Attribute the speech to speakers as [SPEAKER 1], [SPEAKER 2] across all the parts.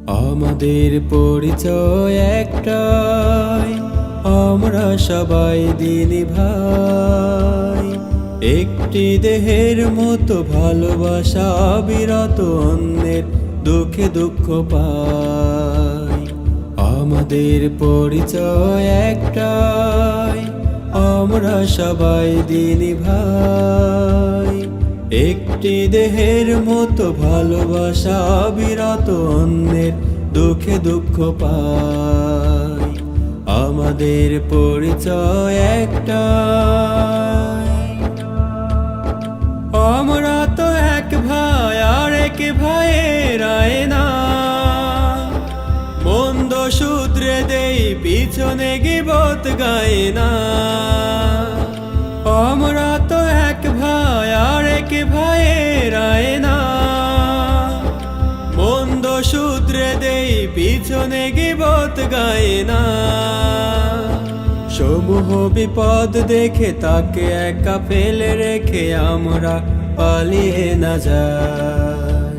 [SPEAKER 1] আমাদের পরিচয় একটাই, আমরা সবাই দিনী ভাই। একটি দেহের মতো ভালোবাসা বিরত, অন্যের দুঃখে দুঃখ পাই। আমাদের পরিচয় একটাই, আমরা সবাই দিনী ভাই। একটি দেহের মতো ভালোবাসা বিরত, অন্যের দুঃখে দুঃখ পাই। আমাদের পরিচয় একটাই, আমরা তো এক ভাই আর এক ভাইয়ের আয়না। মন্দ সূত্রে দেই, পিছনে গীবত গায় না। আমরা তো এক ভাই আর এক ভাইয়ের আয়না। মন্দ সূত্রে দেই, পিছনে গীবত গায় না। সমূহ বিপদ দেখে তাকে একা ফেলে রেখে আমরা পালিয়ে না যাই।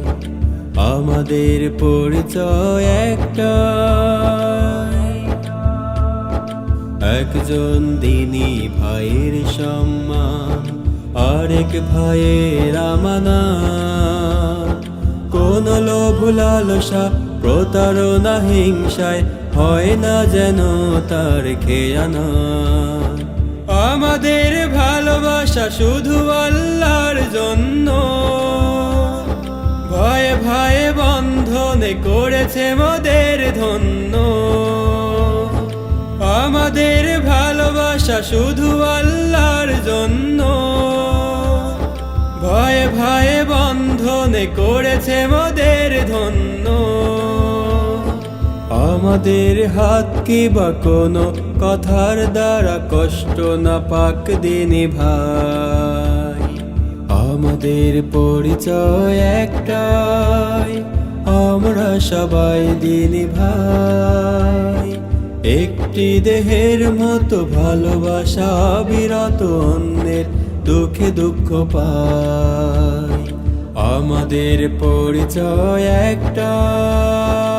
[SPEAKER 1] আমাদের পরিচয় একটাই, একজন দিনী ভাইয়ের সম্মান, আরেক ভাইয়ের আমানত। কোন লোভ লালসা প্রতারণা হিংসায় হয় না যেন তার খেয়ানত। আমাদের ভালোবাসা শুধু আল্লাহর জন্য, ভয়ে ভয়ে বন্ধনে করেছে মোদের ধন্য। আমাদের ভালোবাসা শুধু আল্লাহর জন্য, ভয়ে ভয়ে বন্ধনে করেছে মোদের ধন্য। আমাদের হাত কি বা কোনো কথার দ্বারা কষ্ট না পাক দিনী ভাই। আমাদের পরিচয় একটাই, আমরা সবাই দিনী ভাই। একটি দেহের মতো ভালোবাসা বিরত, অন্যের দুঃখে দুঃখ পাই। আমাদের পরিচয় একটাই।